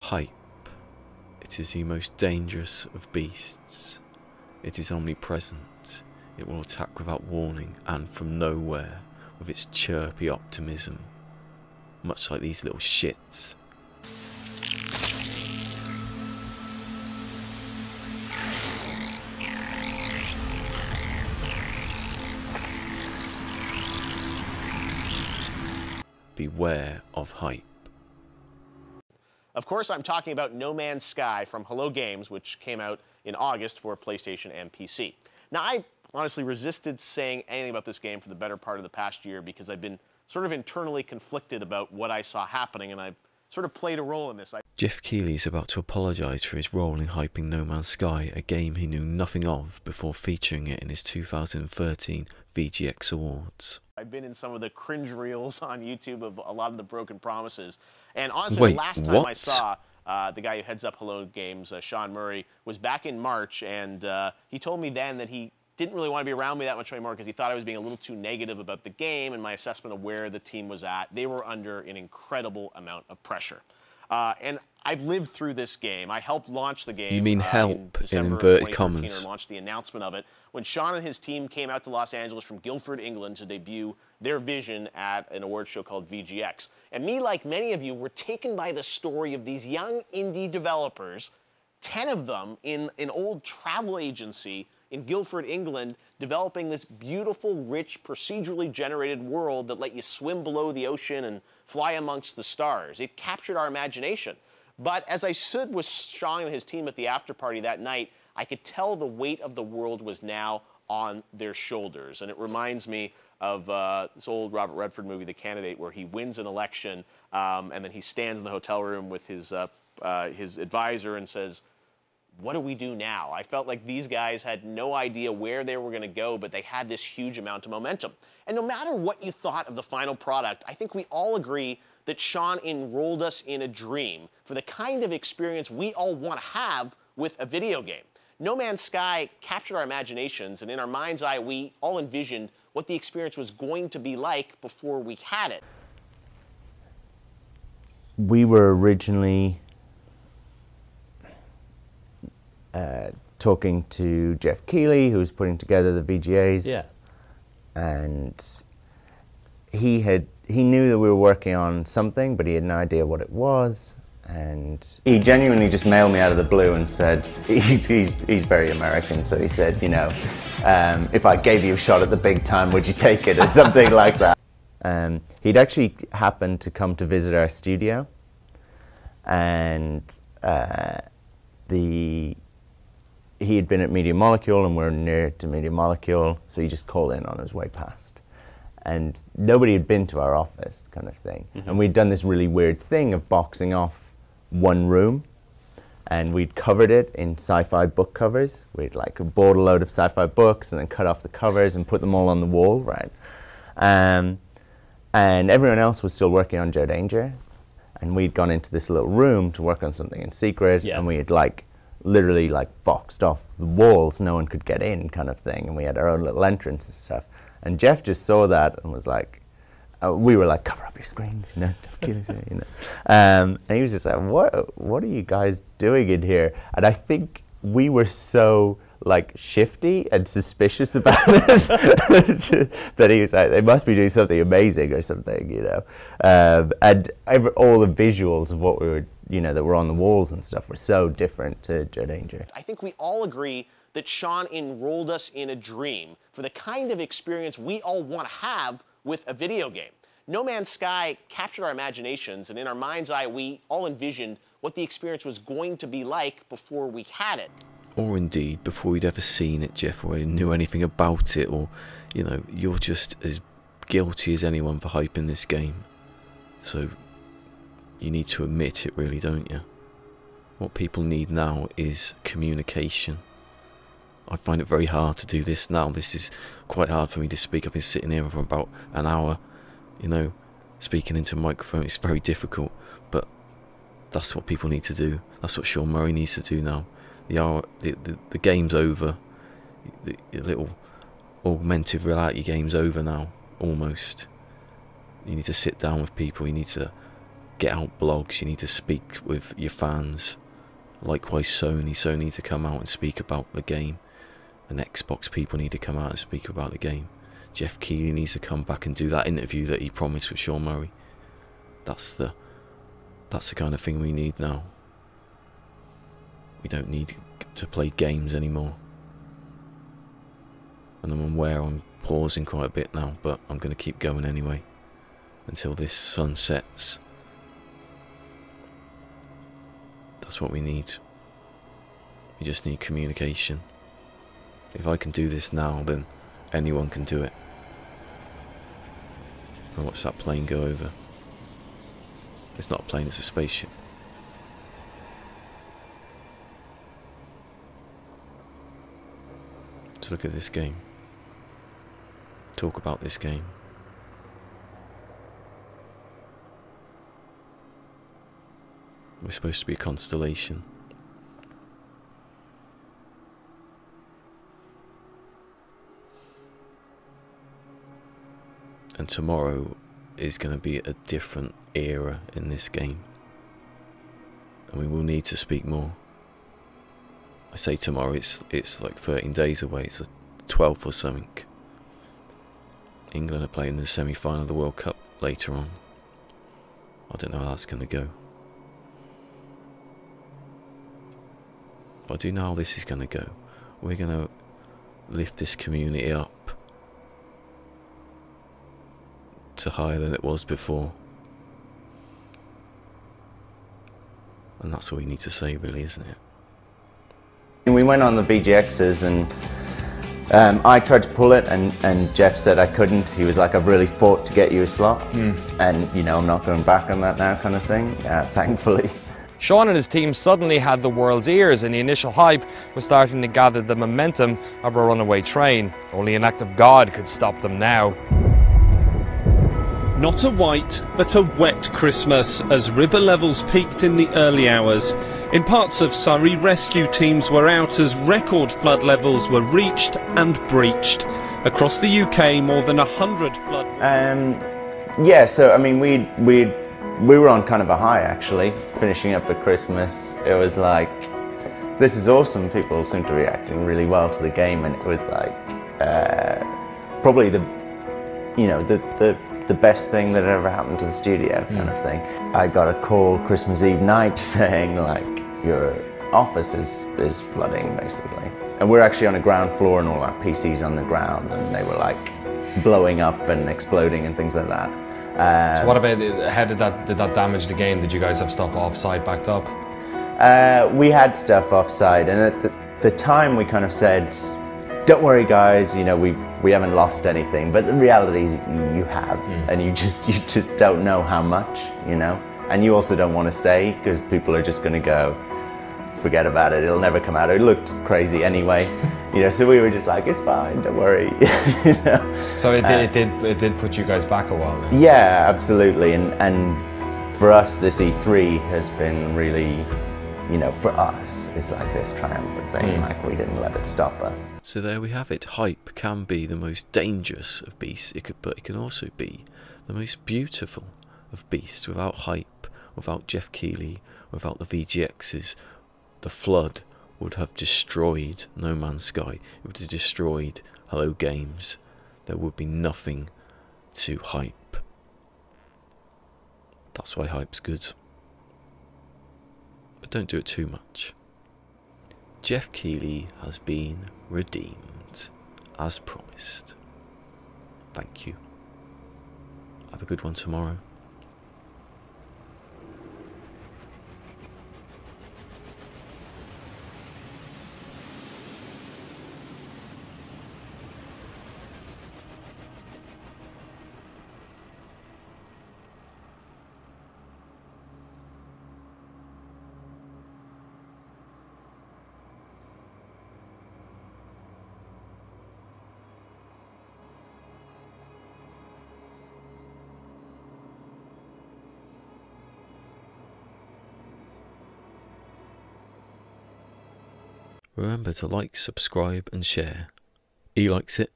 Hype. It is the most dangerous of beasts. It is omnipresent. It will attack without warning and from nowhere with its chirpy optimism. Much like these little shits. Beware of hype. Of course, I'm talking about No Man's Sky from Hello Games, which came out in August for PlayStation and PC. Now, I honestly resisted saying anything about this game for the better part of the past year because I've been sort of internally conflicted about what I saw happening, and I've sort of played a role in this. Geoff Keighley is about to apologise for his role in hyping No Man's Sky, a game he knew nothing of before featuring it in his 2013 VGX Awards. I've been in some of the cringe reels on YouTube of a lot of the broken promises. And honestly, the last time I saw the guy who heads up Hello Games, Sean Murray, was back in March, and he told me then that he didn't really want to be around me that much anymore because he thought I was being a little too negative about the game and my assessment of where the team was at. They were under an incredible amount of pressure. And I've lived through this game. I helped launch the game. You mean help in inverted commas? Or launched the announcement of it when Sean and his team came out to Los Angeles from Guildford, England, to debut their vision at an award show called VGX. And me, like many of you, were taken by the story of these young indie developers, 10 of them in an old travel agency in Guildford, England, developing this beautiful, rich, procedurally generated world that let you swim below the ocean and fly amongst the stars. It captured our imagination. But as I stood with Sean and his team at the after party that night, I could tell the weight of the world was now on their shoulders. And it reminds me of this old Robert Redford movie, The Candidate, where he wins an election and then he stands in the hotel room with his advisor and says, "What do we do now?" I felt like these guys had no idea where they were going to go, but they had this huge amount of momentum. And no matter what you thought of the final product, I think we all agree that Sean enrolled us in a dream for the kind of experience we all want to have with a video game. No Man's Sky captured our imaginations, and in our mind's eye, we all envisioned what the experience was going to be like before we had it. We were originally talking to Geoff Keighley, who was putting together the VGAs. Yeah. And he knew that we were working on something, but he had no idea what it was. And he genuinely just mailed me out of the blue and said, he's very American, so he said, you know, if I gave you a shot at the big time, would you take it, or something like that. He'd actually happened to come to visit our studio, and he had been at Media Molecule, and we're near to Media Molecule, so he just called in on his way past. And nobody had been to our office, kind of thing. Mm-hmm. And we'd done this really weird thing of boxing off one room, and we'd covered it in sci-fi book covers. We'd like bought a load of sci-fi books and then cut off the covers and put them all on the wall, right? And everyone else was still working on Joe Danger, and we'd gone into this little room to work on something in secret, yeah. And we had literally boxed off the walls, no one could get in, kind of thing, and we had our own little entrance and stuff. And Geoff just saw that and was like, we were like, cover up your screens, you know, you know. And he was just like, what are you guys doing in here? And I think we were so shifty and suspicious about it that he was like, they must be doing something amazing or something, you know. And all the visuals of what we were, you know, that were on the walls and stuff were so different to Joe Danger. I think we all agree that Sean enrolled us in a dream for the kind of experience we all want to have with a video game. No Man's Sky captured our imaginations, and in our mind's eye, we all envisioned what the experience was going to be like before we had it. Or indeed, before we'd ever seen it, Geoff, or knew anything about it, or, you know, you're just as guilty as anyone for hyping this game. So, you need to admit it, really, don't you? What people need now is communication. I find it very hard to do this now. This is quite hard for me to speak. I've been sitting here for about an hour, you know, speaking into a microphone. It's very difficult, but that's what people need to do. That's what Sean Murray needs to do now. The game's over. The little augmented reality game's over now, almost. You need to sit down with people. You need to get out blogs, you need to speak with your fans. Likewise Sony need to come out and speak about the game, and Xbox people need to come out and speak about the game. Jeff Keighley needs to come back and do that interview that he promised with Sean Murray. That's the kind of thing we need now. We don't need to play games anymore. And I'm aware I'm pausing quite a bit now, but I'm going to keep going anyway until this sun sets. That's what we need. We just need communication. If I can do this now, then anyone can do it. And watch that plane go over. It's not a plane, it's a spaceship. To look at this game. Talk about this game. We're supposed to be a constellation. And tomorrow is going to be a different era in this game. And we will need to speak more. I say tomorrow, it's like 13 days away, it's the 12th or something. England are playing the semi-final of the World Cup later on. I don't know how that's going to go. But I do know how this is going to go. We're going to lift this community up to higher than it was before. And that's all you need to say, really, isn't it? We went on the VGXs and I tried to pull it and Jeff said I couldn't. He was like, I've really fought to get you a slot. And, you know, I'm not going back on that now kind of thing, thankfully. Sean and his team suddenly had the world's ears, and the initial hype was starting to gather the momentum of a runaway train. Only an act of God could stop them now. Not a white, but a wet Christmas as river levels peaked in the early hours. In parts of Surrey, rescue teams were out as record flood levels were reached and breached. Across the UK, more than 100 flood... Yeah, so I mean, we were on kind of a high actually, finishing up at Christmas. It was like, this is awesome, people seem to be reacting really well to the game, and it was like, probably the best thing that ever happened to the studio kind of thing. I got a call Christmas Eve night saying like, your office is flooding basically. And we're actually on a ground floor and all our PCs on the ground, and they were like blowing up and exploding and things like that. So what about, how did that damage the game? Did you guys have stuff offsite backed up? We had stuff offside, and at the time we kind of said, don't worry guys, you know, we haven't lost anything, but the reality is you have, and you just don't know how much, you know, and you also don't want to say, because people are just going to go, forget about it, it'll never come out, it looked crazy anyway, you know, so we were just like, it's fine, don't worry. You know? So it did put you guys back a while then? Yeah, absolutely, and for us this E3 has been really, you know, for us, it's like this triumphant thing, like we didn't let it stop us. So there we have it. Hype can be the most dangerous of beasts, but it can also be the most beautiful of beasts. Without hype, without Jeff Keighley, without the VGXs, the flood would have destroyed No Man's Sky. It would have destroyed Hello Games. There would be nothing to hype. That's why hype's good. But don't do it too much. Jeff Keighley has been redeemed, as promised. Thank you. Have a good one tomorrow. Remember to like, subscribe and share. He likes it.